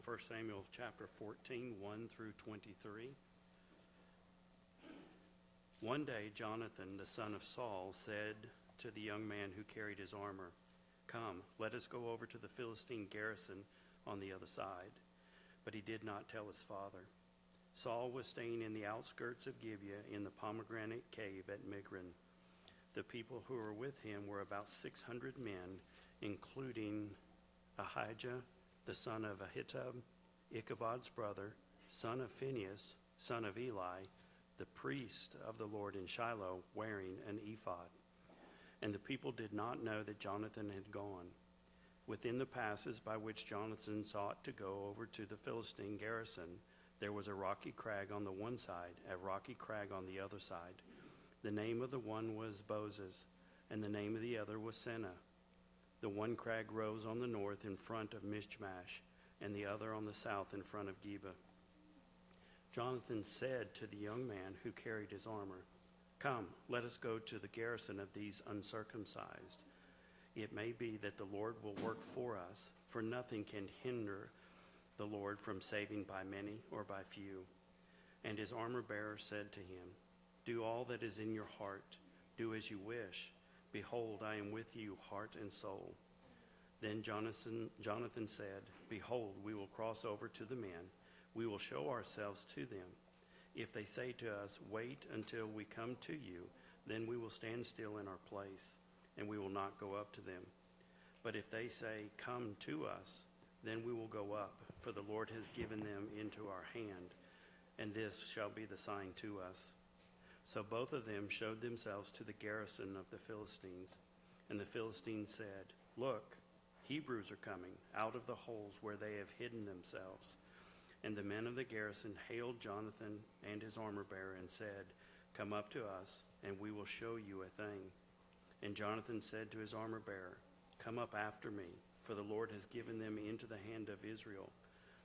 1 Samuel chapter 14, 1 through 23. One day Jonathan, the son of Saul, said to the young man who carried his armor, "Come, let us go over to the Philistine garrison on the other side." But he did not tell his father. Saul was staying in the outskirts of Gibeah in the pomegranate cave at Migron. The people who were with him were about 600 men, including Ahijah, the son of Ahitub, Ichabod's brother, son of Phinehas, son of Eli, the priest of the Lord in Shiloh, wearing an ephod. And the people did not know that Jonathan had gone. Within the passes by which Jonathan sought to go over to the Philistine garrison, there was a rocky crag on the one side, a rocky crag on the other side. The name of the one was Bozez, and the name of the other was Seneh. The one crag rose on the north in front of Michmash, and the other on the south in front of Geba. Jonathan said to the young man who carried his armor, "Come, let us go to the garrison of these uncircumcised. It may be that the Lord will work for us, for nothing can hinder the Lord from saving by many or by few." And his armor-bearer said to him, "Do all that is in your heart. Do as you wish. Behold, I am with you, heart and soul." Then Jonathan said, "Behold, we will cross over to the men. We will show ourselves to them. If they say to us, 'Wait until we come to you,' then we will stand still in our place, and we will not go up to them. But if they say, 'Come to us,' then we will go up, for the Lord has given them into our hand, and this shall be the sign to us." So both of them showed themselves to the garrison of the Philistines. And the Philistines said, "Look, Hebrews are coming out of the holes where they have hidden themselves." And the men of the garrison hailed Jonathan and his armor-bearer and said, "Come up to us, and we will show you a thing." And Jonathan said to his armor-bearer, "Come up after me, for the Lord has given them into the hand of Israel."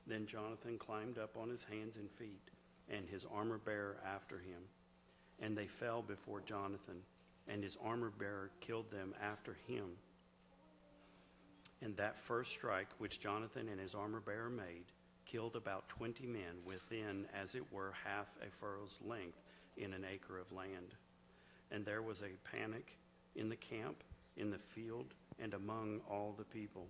Then Jonathan climbed up on his hands and feet, and his armor-bearer after him. And they fell before Jonathan, and his armor-bearer killed them after him. And that first strike which Jonathan and his armor-bearer made killed about 20 men within, as it were, half a furrow's length in an acre of land. And there was a panic in the camp, in the field, and among all the people.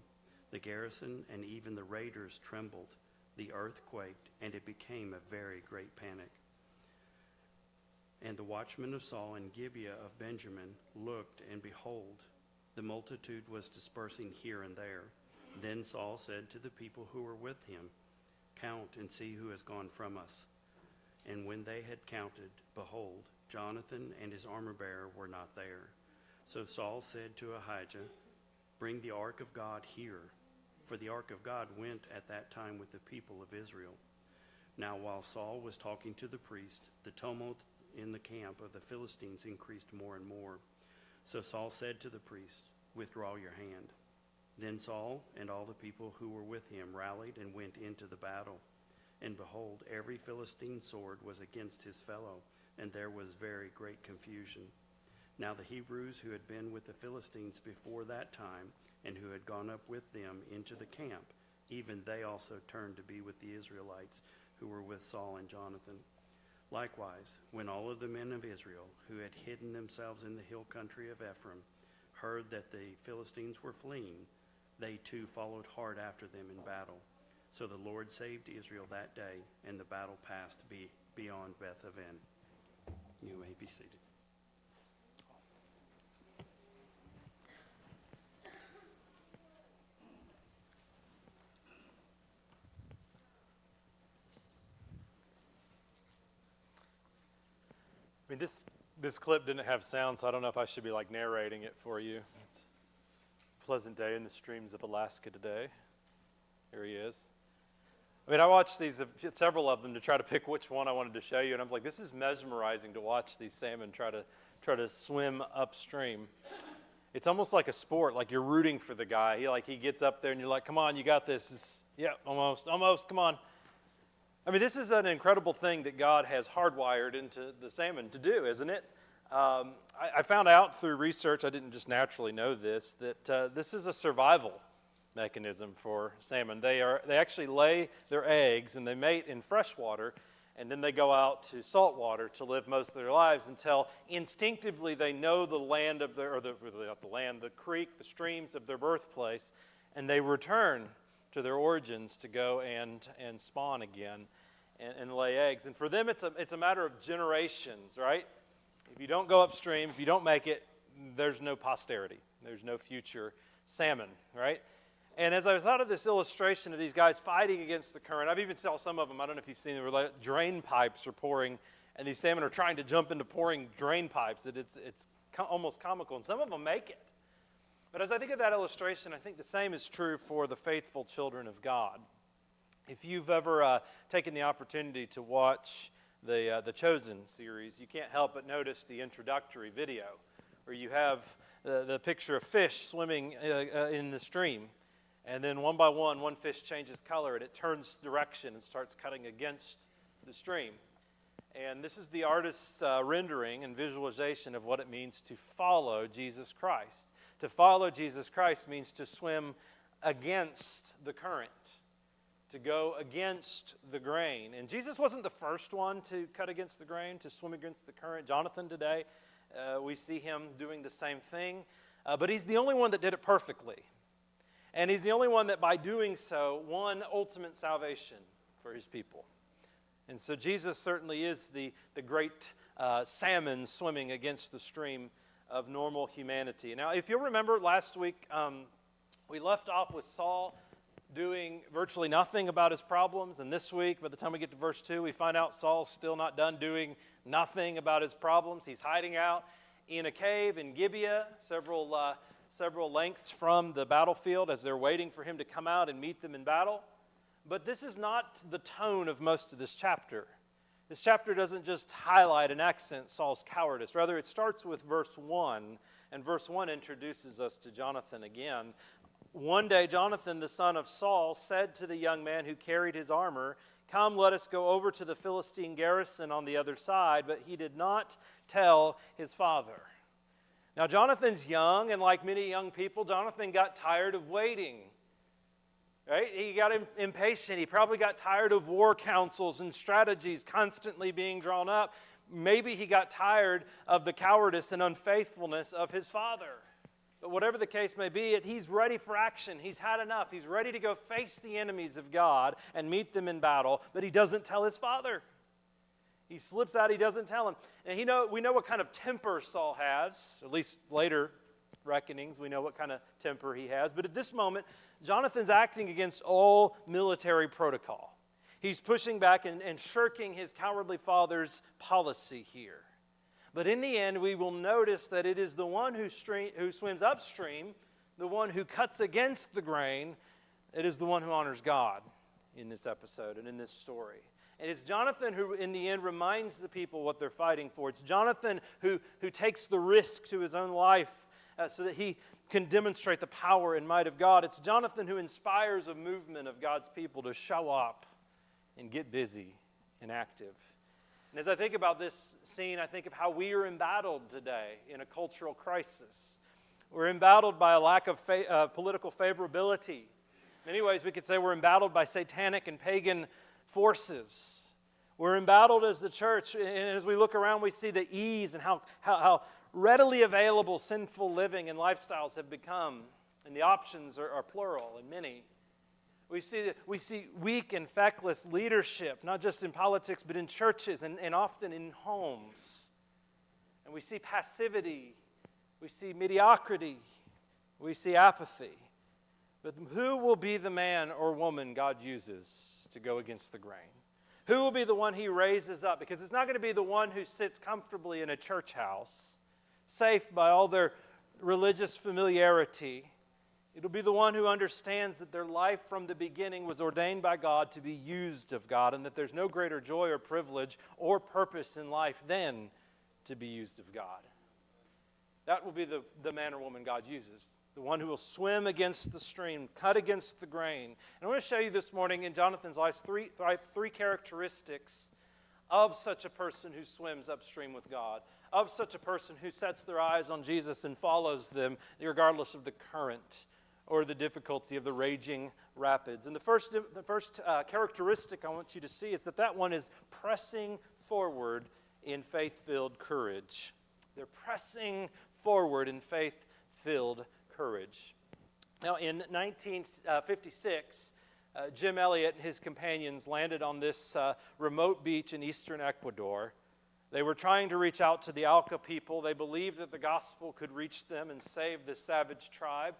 The garrison and even the raiders trembled. The earth quaked, and it became a very great panic. And the watchmen of Saul in Gibeah of Benjamin looked, and behold, the multitude was dispersing here and there. Then Saul said to the people who were with him, "Count and see who has gone from us." And when they had counted, behold, Jonathan and his armor-bearer were not there. So Saul said to Ahijah, "Bring the ark of God here," for the ark of God went at that time with the people of Israel. Now while Saul was talking to the priest, the tumult in the camp of the Philistines increased more and more. So Saul said to the priest, "Withdraw your hand." Then Saul and all the people who were with him rallied and went into the battle. And behold, every Philistine sword was against his fellow, and there was very great confusion. Now the Hebrews who had been with the Philistines before that time, and who had gone up with them into the camp, even they also turned to be with the Israelites who were with Saul and Jonathan. Likewise, when all of the men of Israel, who had hidden themselves in the hill country of Ephraim, heard that the Philistines were fleeing, they too followed hard after them in battle. So the Lord saved Israel that day, and the battle passed beyond Beth-aven. You may be seated. I mean, this clip didn't have sound, so I don't know if I should be like narrating it for you. It's a pleasant day in the streams of Alaska today. Here he is. I mean, I watched these, several of them, to try to pick which one I wanted to show you, and I was like, this is mesmerizing to watch these salmon try to swim upstream. It's almost like a sport, like you're rooting for the guy. He gets up there, and you're like, "Come on, you got this." Yeah, almost, come on. I mean, this is an incredible thing that God has hardwired into the salmon to do, isn't it? I found out through research, I didn't just naturally know this, that this is a survival mechanism for salmon. They actually lay their eggs and they mate in fresh water, and then they go out to salt water to live most of their lives until instinctively they know the land of their, not the land, the creek, the streams of their birthplace, and they return to their origins to go and spawn again and lay eggs. And for them, it's a matter of generations, right? If you don't go upstream, if you don't make it, there's no posterity. There's no future salmon, right? And as I thought of this illustration of these guys fighting against the current, I've even saw some of them, I don't know if you've seen them, where like drain pipes are pouring, and these salmon are trying to jump into pouring drain pipes. It's almost comical, and some of them make it. But as I think of that illustration, I think the same is true for the faithful children of God. If you've ever taken the opportunity to watch the Chosen series, you can't help but notice the introductory video, where you have the picture of fish swimming in the stream. And then one by one fish changes color and it turns direction and starts cutting against the stream. And this is the artist's rendering and visualization of what it means to follow Jesus Christ. To follow Jesus Christ means to swim against the current, to go against the grain. And Jesus wasn't the first one to cut against the grain, to swim against the current. Jonathan today, we see him doing the same thing. But he's the only one that did it perfectly. And he's the only one that by doing so won ultimate salvation for his people. And so Jesus certainly is the great salmon swimming against the stream of normal humanity. Now, if you'll remember last week, we left off with Saul doing virtually nothing about his problems. And this week, by the time we get to verse 2, we find out Saul's still not done doing nothing about his problems. He's hiding out in a cave in Gibeah, several lengths from the battlefield as they're waiting for him to come out and meet them in battle. But this is not the tone of most of this chapter. This chapter doesn't just highlight and accent Saul's cowardice. Rather, it starts with verse 1, and verse 1 introduces us to Jonathan again. One day, Jonathan, the son of Saul, said to the young man who carried his armor, "Come, let us go over to the Philistine garrison on the other side." But he did not tell his father. Now, Jonathan's young, and like many young people, Jonathan got tired of waiting. Right? He got impatient. He probably got tired of war councils and strategies constantly being drawn up. Maybe he got tired of the cowardice and unfaithfulness of his father. But whatever the case may be, he's ready for action. He's had enough. He's ready to go face the enemies of God and meet them in battle, but he doesn't tell his father. He slips out, he doesn't tell him. And we know what kind of temper Saul has, at least later reckonings, we know what kind of temper he has. But at this moment, Jonathan's acting against all military protocol. He's pushing back and shirking his cowardly father's policy here. But in the end, we will notice that it is the one who swims upstream, the one who cuts against the grain, it is the one who honors God in this episode and in this story. And it's Jonathan who, in the end, reminds the people what they're fighting for. It's Jonathan who takes the risk to his own life so that he can demonstrate the power and might of God. It's Jonathan who inspires a movement of God's people to show up and get busy and active. And as I think about this scene, I think of how we are embattled today in a cultural crisis. We're embattled by a lack of political favorability. In many ways, we could say we're embattled by satanic and pagan forces. We're embattled as the church, and as we look around, we see the ease and how readily available sinful living and lifestyles have become, and the options are plural and many. We see weak and feckless leadership, not just in politics, but in churches and often in homes. And we see passivity, we see mediocrity, we see apathy. But who will be the man or woman God uses to go against the grain? Who will be the one he raises up? Because it's not going to be the one who sits comfortably in a church house, safe by all their religious familiarity. It'll be the one who understands that their life from the beginning was ordained by God to be used of God, and that there's no greater joy or privilege or purpose in life than to be used of God. That will be the man or woman God uses. The one who will swim against the stream, cut against the grain. And I want to show you this morning in Jonathan's life three characteristics of such a person who swims upstream with God, of such a person who sets their eyes on Jesus and follows them regardless of the current or the difficulty of the raging rapids. And the first characteristic I want you to see is that one is pressing forward in faith-filled courage. They're pressing forward in faith-filled courage. Now, in 1956, Jim Elliot and his companions landed on this remote beach in eastern Ecuador. They were trying to reach out to the Auca people. They believed that the gospel could reach them and save this savage tribe.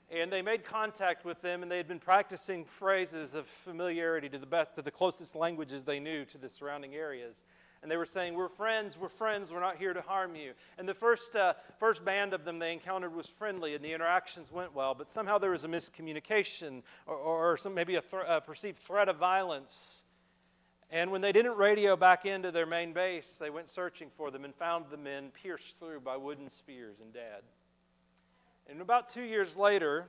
And they made contact with them, and they had been practicing phrases of familiarity to the closest languages they knew to the surrounding areas. And they were saying, we're friends, we're not here to harm you. And the first band of them they encountered was friendly, and the interactions went well, but somehow there was a miscommunication or maybe a perceived threat of violence. And when they didn't radio back into their main base, they went searching for them and found the men pierced through by wooden spears and dead. And about 2 years later,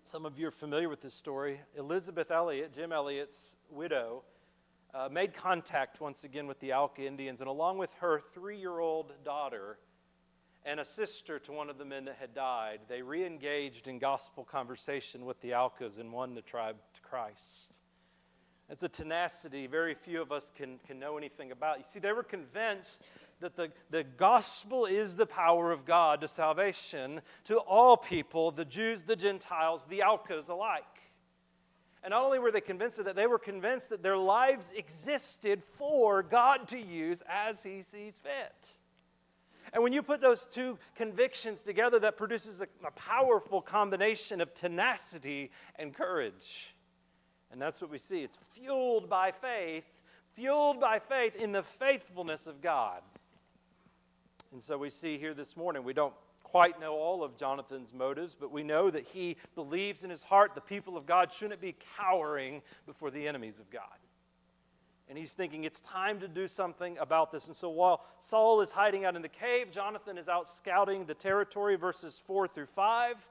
some of you are familiar with this story, Elizabeth Elliot, Jim Elliot's widow, made contact once again with the Auca Indians, and along with her 3-year-old daughter and a sister to one of the men that had died, they re-engaged in gospel conversation with the Aucas and won the tribe to Christ. It's a tenacity very few of us can know anything about. You see, they were convinced that the gospel is the power of God to salvation to all people, the Jews, the Gentiles, the Aucas alike. And not only were they convinced of that, they were convinced that their lives existed for God to use as He sees fit. And when you put those two convictions together, that produces a powerful combination of tenacity and courage. And that's what we see. It's fueled by faith in the faithfulness of God. And so we see here this morning, we don't quite know all of Jonathan's motives, but we know that he believes in his heart the people of God shouldn't be cowering before the enemies of God. And he's thinking it's time to do something about this. And so while Saul is hiding out in the cave, Jonathan is out scouting the territory, verses 4 through 5.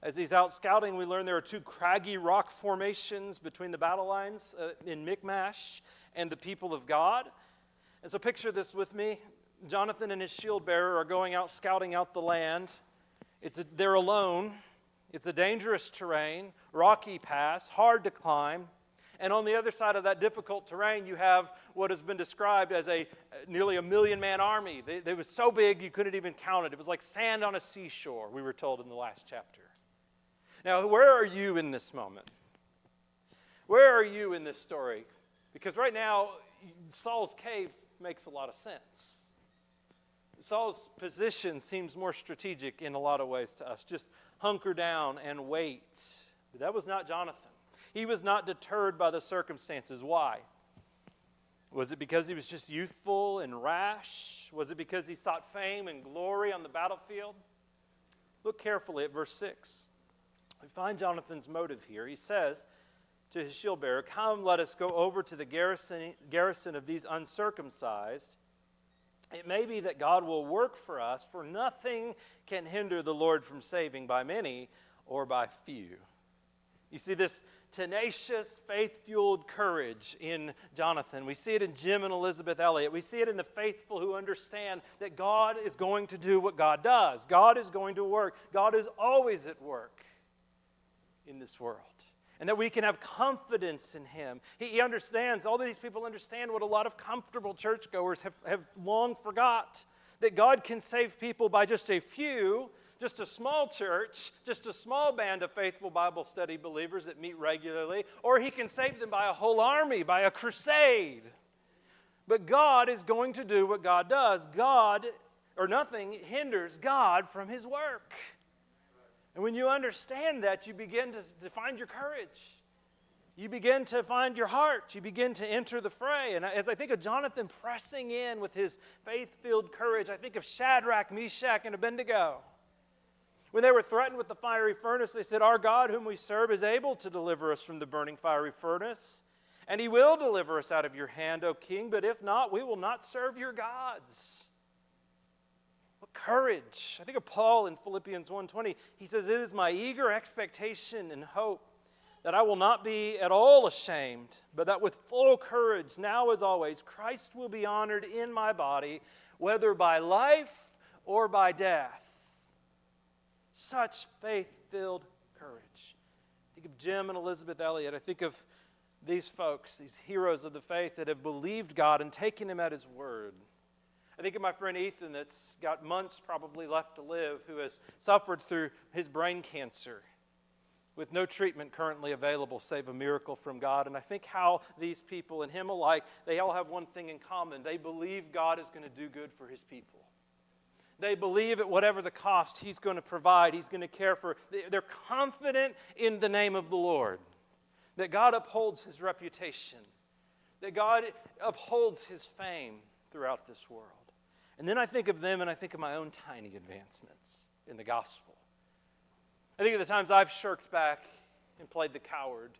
As he's out scouting, we learn there are 2 craggy rock formations between the battle lines in Michmash and the people of God. And so picture this with me. Jonathan and his shield bearer are going out scouting out the land. They're alone. It's a dangerous terrain, rocky pass, hard to climb. And on the other side of that difficult terrain, you have what has been described as nearly a 1,000,000-man army. They was so big you couldn't even count it. It was like sand on a seashore, we were told in the last chapter. Now, where are you in this moment? Where are you in this story? Because right now, Saul's cave makes a lot of sense. Saul's position seems more strategic in a lot of ways to us. Just hunker down and wait. But that was not Jonathan. He was not deterred by the circumstances. Why? Was it because he was just youthful and rash? Was it because he sought fame and glory on the battlefield? Look carefully at verse 6. We find Jonathan's motive here. He says to his shield bearer, "Come, let us go over to the garrison of these uncircumcised. It may be that God will work for us, for nothing can hinder the Lord from saving by many or by few." You see this tenacious, faith-fueled courage in Jonathan. We see it in Jim and Elizabeth Elliot. We see it in the faithful who understand that God is going to do what God does. God is going to work. God is always at work in this world. And that we can have confidence in Him. He understands, all of these people understand what a lot of comfortable churchgoers have long forgot. That God can save people by just a few, just a small church, just a small band of faithful Bible study believers that meet regularly. Or He can save them by a whole army, by a crusade. But God is going to do what God does. Nothing hinders God from His work. And when you understand that, you begin to find your courage. You begin to find your heart. You begin to enter the fray. And as I think of Jonathan pressing in with his faith-filled courage, I think of Shadrach, Meshach, and Abednego. When they were threatened with the fiery furnace, they said, "Our God whom we serve is able to deliver us from the burning fiery furnace, and He will deliver us out of your hand, O king, but if not, we will not serve your gods." What courage. I think of Paul in Philippians 1:20. He says, "It is my eager expectation and hope that I will not be at all ashamed, but that with full courage, now as always, Christ will be honored in my body, whether by life or by death." Such faith-filled courage. I think of Jim and Elizabeth Elliott. I think of these folks, these heroes of the faith that have believed God and taken him at his word. I think of my friend Ethan that's got months probably left to live, who has suffered through his brain cancer with no treatment currently available save a miracle from God. And I think how these people and him alike, they all have one thing in common. They believe God is going to do good for his people. They believe at whatever the cost, he's going to provide, he's going to care for. They're confident in the name of the Lord, that God upholds his reputation, that God upholds his fame throughout this world. And then I think of them and I think of my own tiny advancements in the gospel. I think of the times I've shirked back and played the coward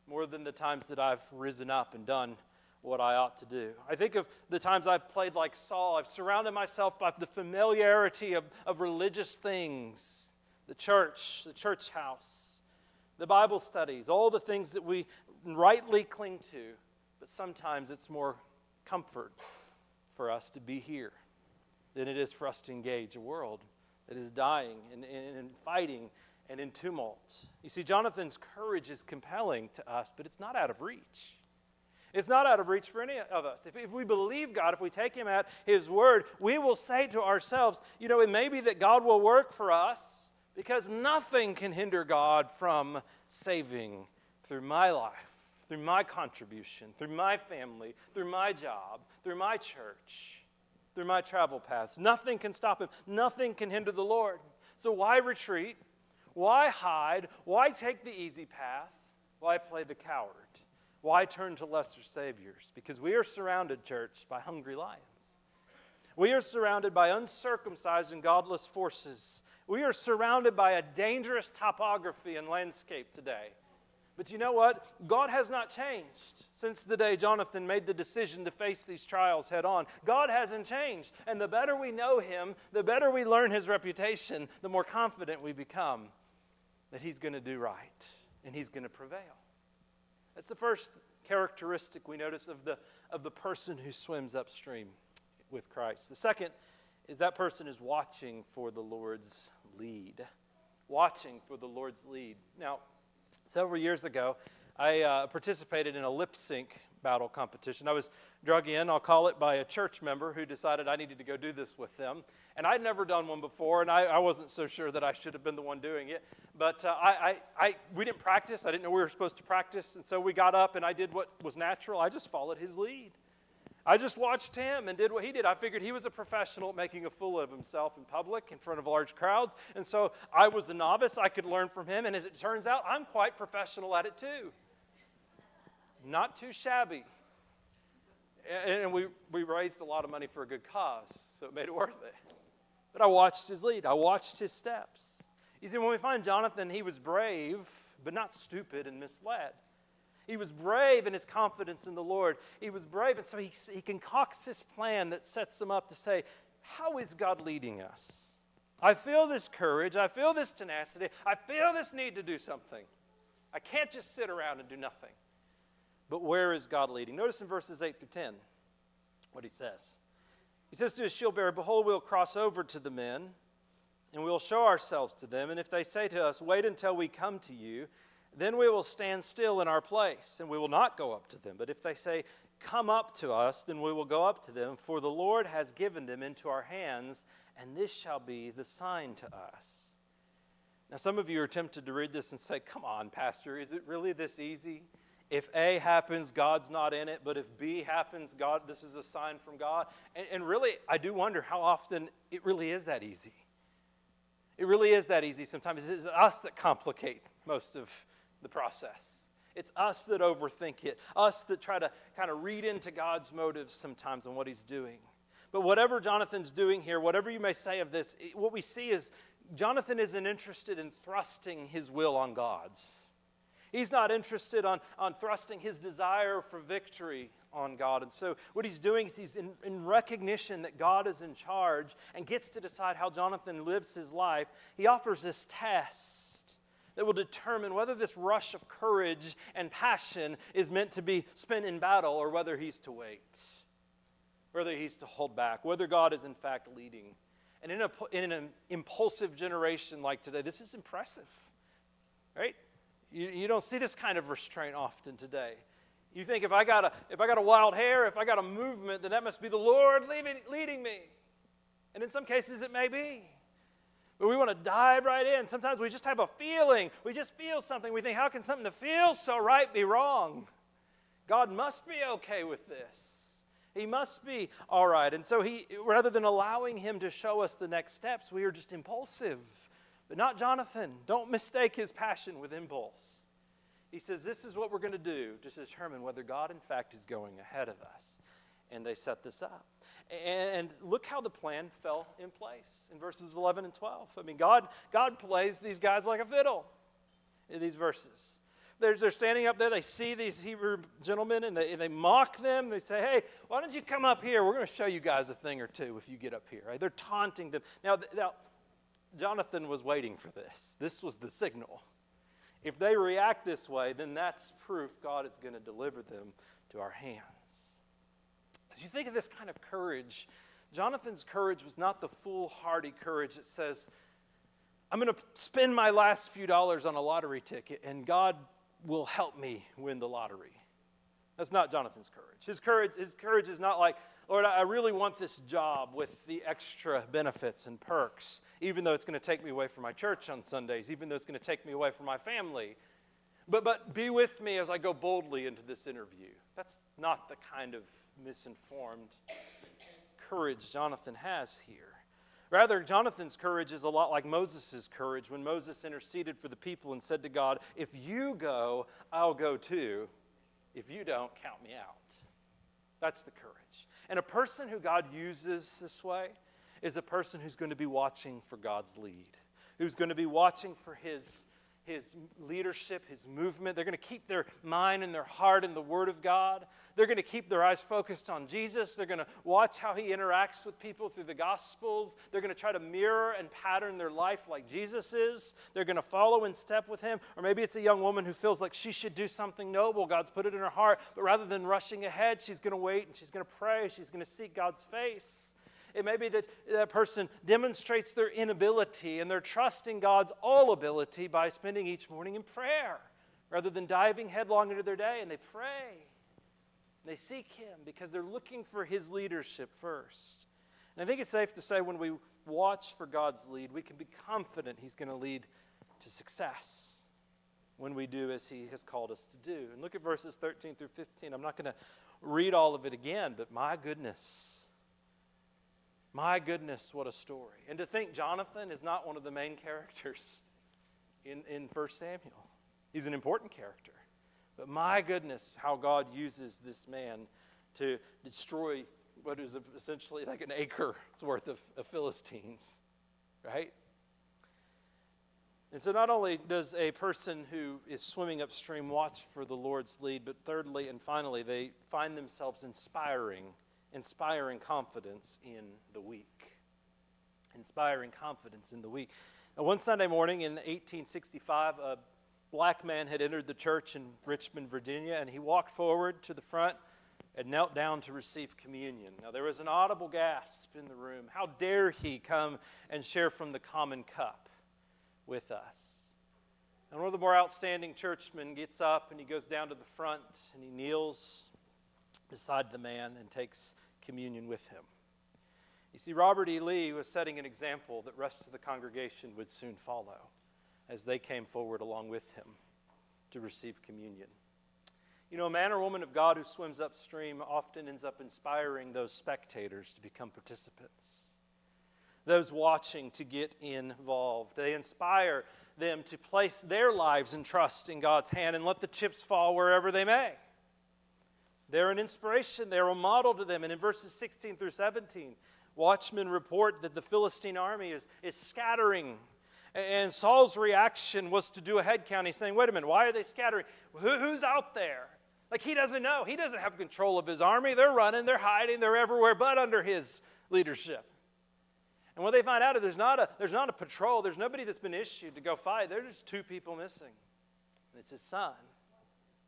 more than the times that I've risen up and done what I ought to do. I think of the times I've played like Saul. I've surrounded myself by the familiarity of religious things, the church house, the Bible studies, all the things that we rightly cling to, but sometimes it's more comfort for us to be here than it is for us to engage a world that is dying and fighting and in tumult. You see, Jonathan's courage is compelling to us, but it's not out of reach. It's not out of reach for any of us. If we believe God, if we take him at his word, we will say to ourselves, it may be that God will work for us because nothing can hinder God from saving through my life, through my contribution, through my family, through my job, through my church, through my travel paths. Nothing can stop him. Nothing can hinder the Lord. So why retreat? Why hide? Why take the easy path? Why play the coward? Why turn to lesser saviors? Because we are surrounded, church, by hungry lions. We are surrounded by uncircumcised and godless forces. We are surrounded by a dangerous topography and landscape today. But you know what? God has not changed since the day Jonathan made the decision to face these trials head on. God hasn't changed. And the better we know him, the better we learn his reputation, the more confident we become that he's going to do right and he's going to prevail. That's the first characteristic we notice of the person who swims upstream with Christ. The second is that person is watching for the Lord's lead. Watching for the Lord's lead. Now, several years ago, I participated in a lip sync battle competition. I was drug in, I'll call it, by a church member who decided I needed to go do this with them. And I'd never done one before, and I wasn't so sure that I should have been the one doing it. But we didn't practice. I didn't know we were supposed to practice. And so we got up, and I did what was natural. I just followed his lead. I just watched him and did what he did. I figured he was a professional at making a fool of himself in public in front of large crowds. And so I was a novice. I could learn from him. And as it turns out, I'm quite professional at it too. Not too shabby. And we raised a lot of money for a good cause, so it made it worth it. But I watched his lead. I watched his steps. You see, when we find Jonathan, he was brave, but not stupid and misled. He was brave in his confidence in the Lord. He was brave, and so he concocts this plan that sets him up to say, how is God leading us? I feel this courage. I feel this tenacity. I feel this need to do something. I can't just sit around and do nothing. But where is God leading? Notice in verses 8 through 10 what he says. He says to his shield bearer, behold, we'll cross over to the men, and we'll show ourselves to them. And if they say to us, wait until we come to you, then we will stand still in our place, and we will not go up to them. But if they say, come up to us, then we will go up to them, for the Lord has given them into our hands, and this shall be the sign to us. Now, some of you are tempted to read this and say, come on, Pastor, is it really this easy? If A happens, God's not in it, but if B happens, God, this is a sign from God. And really, I do wonder how often it really is that easy. It really is that easy sometimes. It's us that complicate most of the process. It's us that overthink it, us that try to kind of read into God's motives sometimes and what he's doing. But whatever Jonathan's doing here, whatever you may say of this, what we see is Jonathan isn't interested in thrusting his will on God's. He's not interested on thrusting his desire for victory on God. And so what he's doing is he's in recognition that God is in charge and gets to decide how Jonathan lives his life. He offers this test that will determine whether this rush of courage and passion is meant to be spent in battle or whether he's to wait, whether he's to hold back, whether God is in fact leading. And in an impulsive generation like today, this is impressive. right? You don't see this kind of restraint often today. You think if I got a wild hair, if I got a movement, then that must be the Lord leading me. And in some cases it may be. But we want to dive right in. Sometimes we just have a feeling. We just feel something. We think, how can something that feels so right be wrong? God must be okay with this. He must be all right. And so rather than allowing him to show us the next steps, we are just impulsive. But not Jonathan. Don't mistake his passion with impulse. He says, this is what we're going to do to determine whether God, in fact, is going ahead of us. And they set this up. And look how the plan fell in place in verses 11 and 12. I mean, God plays these guys like a fiddle in these verses. They're standing up there. They see these Hebrew gentlemen, and they mock them. They say, hey, why don't you come up here? We're going to show you guys a thing or two if you get up here. Right? They're taunting them. Now, Jonathan was waiting for this. This was the signal. If they react this way, then that's proof God is going to deliver them to our hands. As you think of this kind of courage, Jonathan's courage was not the foolhardy courage that says, I'm going to spend my last few dollars on a lottery ticket and God will help me win the lottery. That's not Jonathan's courage. His courage is not like, Lord, I really want this job with the extra benefits and perks, even though it's going to take me away from my church on Sundays, even though it's going to take me away from my family. But be with me as I go boldly into this interview. That's not the kind of misinformed courage Jonathan has here. Rather, Jonathan's courage is a lot like Moses' courage when Moses interceded for the people and said to God, if you go, I'll go too. If you don't, count me out. That's the courage. And a person who God uses this way is a person who's going to be watching for God's lead, who's going to be watching for his leadership, his movement. They're going to keep their mind and their heart in the Word of God. They're going to keep their eyes focused on Jesus. They're going to watch how he interacts with people through the Gospels. They're going to try to mirror and pattern their life like Jesus is. They're going to follow in step with him. Or maybe it's a young woman who feels like she should do something noble. God's put it in her heart. But rather than rushing ahead, she's going to wait and she's going to pray. She's going to seek God's face. It may be that that person demonstrates their inability and they're trusting God's all ability by spending each morning in prayer rather than diving headlong into their day, and they pray. They seek him because they're looking for his leadership first. And I think it's safe to say when we watch for God's lead, we can be confident he's going to lead to success when we do as he has called us to do. And look at verses 13 through 15. I'm not going to read all of it again, but my goodness, what a story. And to think Jonathan is not one of the main characters in 1 Samuel. He's an important character. But my goodness, how God uses this man to destroy what is essentially like an acre's worth of Philistines, right? And so not only does a person who is swimming upstream watch for the Lord's lead, but thirdly and finally, they find themselves inspiring confidence in the weak. Inspiring confidence in the weak. Now, one Sunday morning in 1865, a black man had entered the church in Richmond, Virginia, and he walked forward to the front and knelt down to receive communion. Now, there was an audible gasp in the room. How dare he come and share from the common cup with us? And one of the more outstanding churchmen gets up and he goes down to the front and he kneels beside the man and takes communion with him. You see, Robert E. Lee was setting an example that the rest of the congregation would soon follow as they came forward along with him to receive communion. You know, a man or woman of God who swims upstream often ends up inspiring those spectators to become participants, those watching to get involved. They inspire them to place their lives and trust in God's hand and let the chips fall wherever they may. They're an inspiration. They're a model to them. And in verses 16 through 17, watchmen report that the Philistine army is scattering. And Saul's reaction was to do a head count. He's saying, wait a minute, why are they scattering? Who's out there? Like, he doesn't know. He doesn't have control of his army. They're running, they're hiding, they're everywhere but under his leadership. And what they find out is there's not a patrol. There's nobody that's been issued to go fight. There's just two people missing. And it's his son.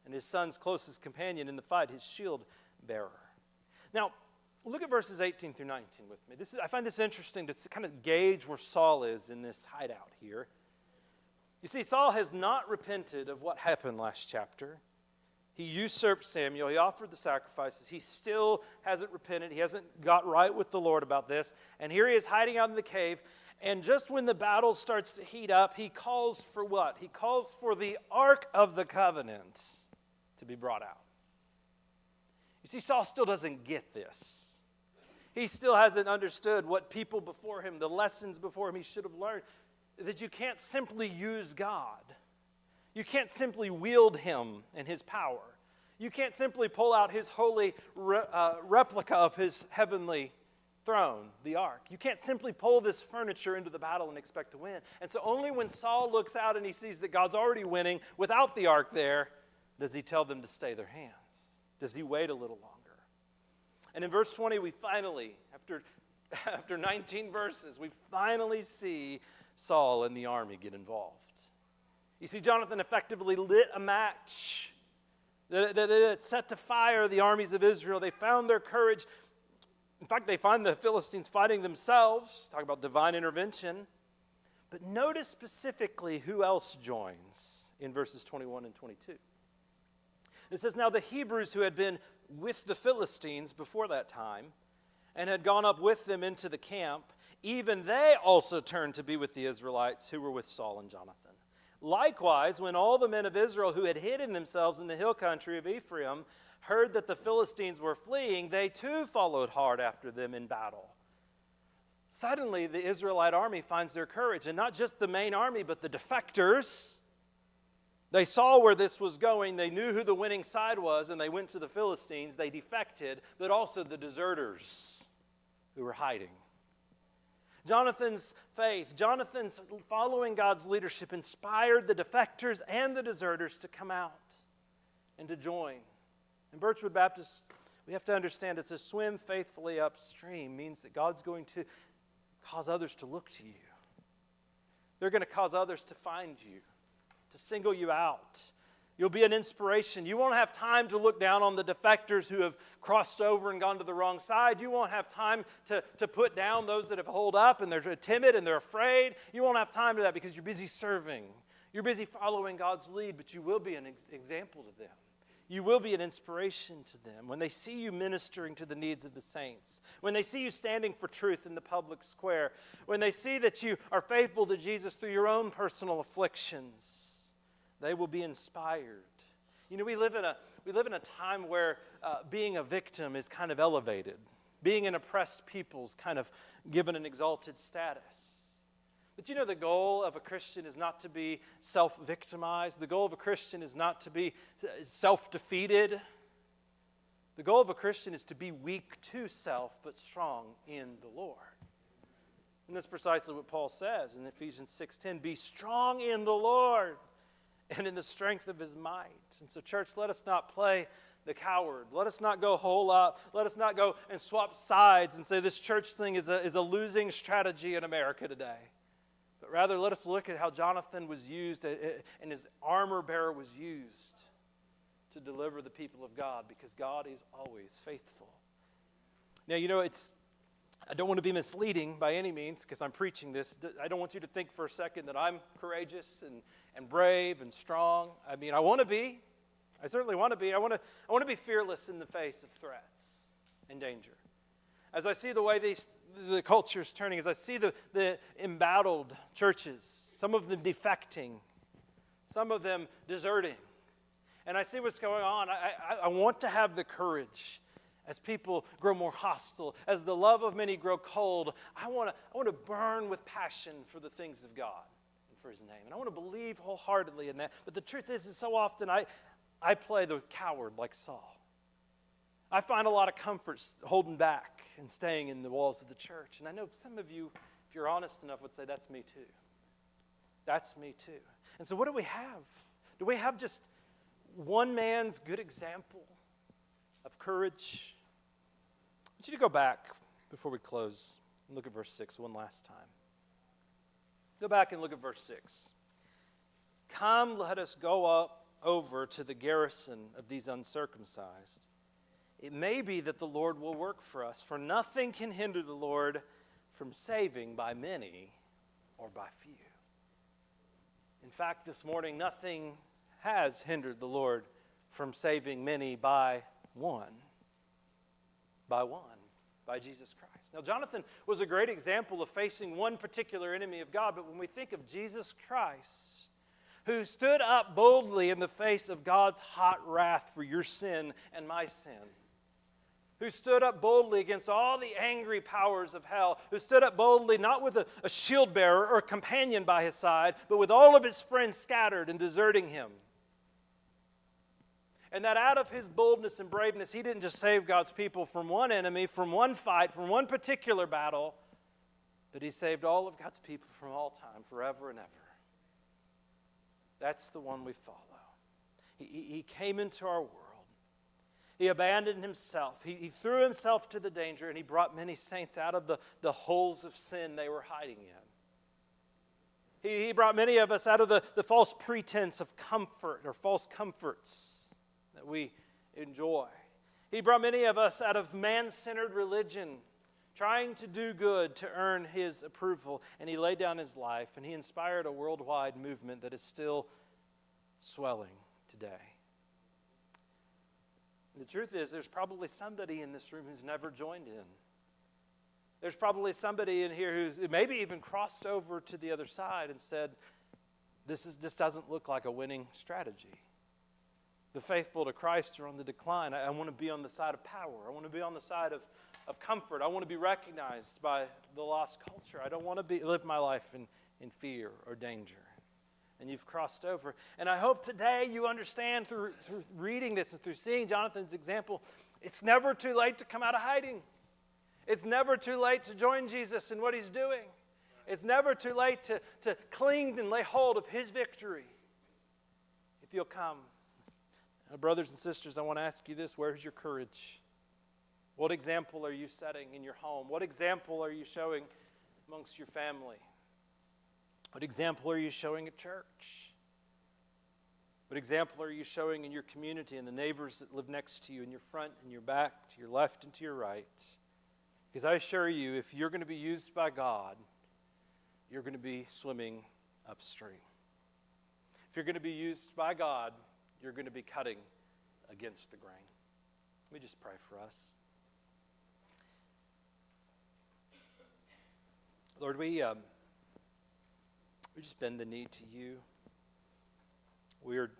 And his son's closest companion in the fight, his shield bearer. Now, look at verses 18 through 19 with me. I find this interesting to kind of gauge where Saul is in this hideout here. You see, Saul has not repented of what happened last chapter. He usurped Samuel. He offered the sacrifices. He still hasn't repented. He hasn't got right with the Lord about this. And here he is hiding out in the cave. And just when the battle starts to heat up, he calls for what? He calls for the Ark of the Covenant to be brought out. You see, Saul still doesn't get this. He still hasn't understood what people before him, the lessons before him he should have learned, that you can't simply use God. You can't simply wield him and his power. You can't simply pull out his holy replica of his heavenly throne, the ark. You can't simply pull this furniture into the battle and expect to win. And so only when Saul looks out and he sees that God's already winning without the ark there, does he tell them to stay their hands. Does he wait a little longer? And in verse 20, we finally, after 19 verses, we finally see Saul and the army get involved. You see, Jonathan effectively lit a match that it set to fire the armies of Israel. They found their courage. In fact, they find the Philistines fighting themselves. Talk about divine intervention. But notice specifically who else joins in verses 21 and 22. It says, now the Hebrews who had been with the Philistines before that time and had gone up with them into the camp, even they also turned to be with the Israelites who were with Saul and Jonathan. Likewise, when all the men of Israel who had hidden themselves in the hill country of Ephraim heard that the Philistines were fleeing, they too followed hard after them in battle. Suddenly, the Israelite army finds their courage, and not just the main army, but the defectors. They saw where this was going. They knew who the winning side was, and they went to the Philistines. They defected, but also the deserters who were hiding. Jonathan's faith, Jonathan's following God's leadership inspired the defectors and the deserters to come out and to join. In Birchwood Baptist, we have to understand it's to swim faithfully upstream means that God's going to cause others to look to you. They're going to cause others to find you, to single you out. You'll be an inspiration. You won't have time to look down on the defectors who have crossed over and gone to the wrong side. You won't have time to put down those that have holed up and they're timid and they're afraid. You won't have time for that because you're busy serving. You're busy following God's lead, but you will be an example to them. You will be an inspiration to them when they see you ministering to the needs of the saints, when they see you standing for truth in the public square, when they see that you are faithful to Jesus through your own personal afflictions. They will be inspired. You know, we live in a time where being a victim is kind of elevated. Being an oppressed people is kind of given an exalted status. But you know, the goal of a Christian is not to be self-victimized. The goal of a Christian is not to be self-defeated. The goal of a Christian is to be weak to self, but strong in the Lord. And that's precisely what Paul says in Ephesians 6:10. Be strong in the Lord and in the strength of his might. And so, church, let us not play the coward. Let us not go hole up. Let us not go and swap sides and say this church thing is a losing strategy in America today. But rather, let us look at how Jonathan was used and his armor bearer was used to deliver the people of God, because God is always faithful. Now, you know, I don't want to be misleading by any means because I'm preaching this. I don't want you to think for a second that I'm courageous and brave and strong. I mean, I want to be. I certainly want to be. I want to be fearless in the face of threats and danger. As I see the way the culture is turning, as I see the embattled churches, some of them defecting, some of them deserting, and I see what's going on, I want to have the courage. As people grow more hostile, as the love of many grow cold, I want to burn with passion for the things of God and for his name. And I want to believe wholeheartedly in that. But the truth is so often I play the coward like Saul. I find a lot of comfort holding back and staying in the walls of the church. And I know some of you, if you're honest enough, would say, that's me too. That's me too. And so what do we have? Do we have just one man's good example of courage? I want you to go back before we close and look at verse 6 one last time. Go back and look at verse 6. Come, let us go up over to the garrison of these uncircumcised. It may be that the Lord will work for us, for nothing can hinder the Lord from saving by many or by few. In fact, this morning, nothing has hindered the Lord from saving many by one. By Jesus Christ. Now, Jonathan was a great example of facing one particular enemy of God, but when we think of Jesus Christ, who stood up boldly in the face of God's hot wrath for your sin and my sin, who stood up boldly against all the angry powers of hell, who stood up boldly not with a shield bearer or a companion by his side, but with all of his friends scattered and deserting him. And that out of his boldness and braveness, he didn't just save God's people from one enemy, from one fight, from one particular battle, but he saved all of God's people from all time, forever and ever. That's the one we follow. He came into our world. He abandoned himself. He threw himself to the danger, and he brought many saints out of the holes of sin they were hiding in. He brought many of us out of the false pretense of comfort or false comforts that we enjoy. He brought many of us out of man-centered religion, trying to do good to earn his approval. And he laid down his life, and he inspired a worldwide movement that is still swelling today. The truth is, there's probably somebody in this room who's never joined in. There's probably somebody in here who's maybe even crossed over to the other side and said, this doesn't look like a winning strategy. The faithful to Christ are on the decline. I want to be on the side of power. I want to be on the side of comfort. I want to be recognized by the lost culture. I don't want to live my life in fear or danger. And you've crossed over. And I hope today you understand through reading this and through seeing Jonathan's example, it's never too late to come out of hiding. It's never too late to join Jesus in what he's doing. It's never too late to cling and lay hold of his victory. If you'll come. Now, brothers and sisters, I want to ask you this. Where's your courage? What example are you setting in your home? What example are you showing amongst your family? What example are you showing at church? What example are you showing in your community and the neighbors that live next to you, in your front and your back, to your left and to your right? Because I assure you, if you're going to be used by God, you're going to be swimming upstream. If you're going to be used by God, you're going to be cutting against the grain. Let me just pray for us. Lord, we just bend the knee to you. We are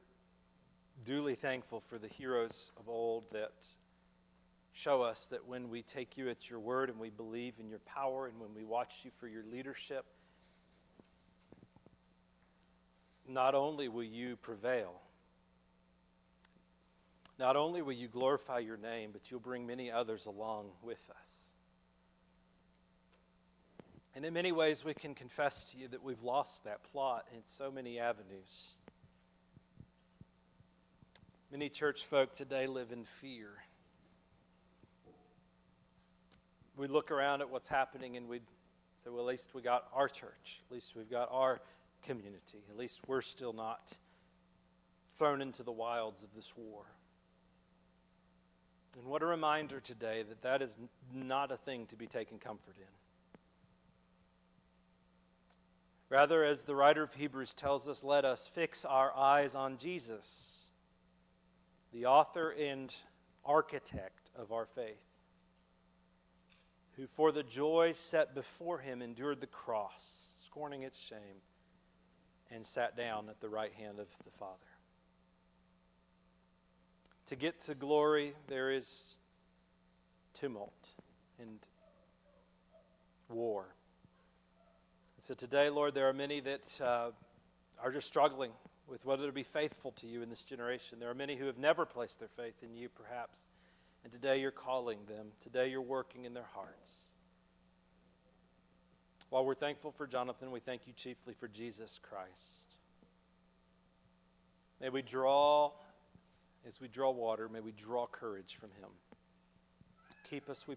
duly thankful for the heroes of old that show us that when we take you at your word and we believe in your power and when we watch you for your leadership, not only will you prevail, not only will you glorify your name, but you'll bring many others along with us. And in many ways, we can confess to you that we've lost that plot in so many avenues. Many church folk today live in fear. We look around at what's happening and we say, well, at least we got our church. At least we've got our community. At least we're still not thrown into the wilds of this war. And what a reminder today that that is not a thing to be taken comfort in. Rather, as the writer of Hebrews tells us, let us fix our eyes on Jesus, the author and architect of our faith, who for the joy set before him endured the cross, scorning its shame, and sat down at the right hand of the Father. To get to glory, there is tumult and war. And so today, Lord, there are many that are just struggling with whether to be faithful to you in this generation. There are many who have never placed their faith in you, perhaps. And today you're calling them. Today you're working in their hearts. While we're thankful for Jonathan, we thank you chiefly for Jesus Christ. May we draw, as we draw water, may we draw courage from him. Keep us, we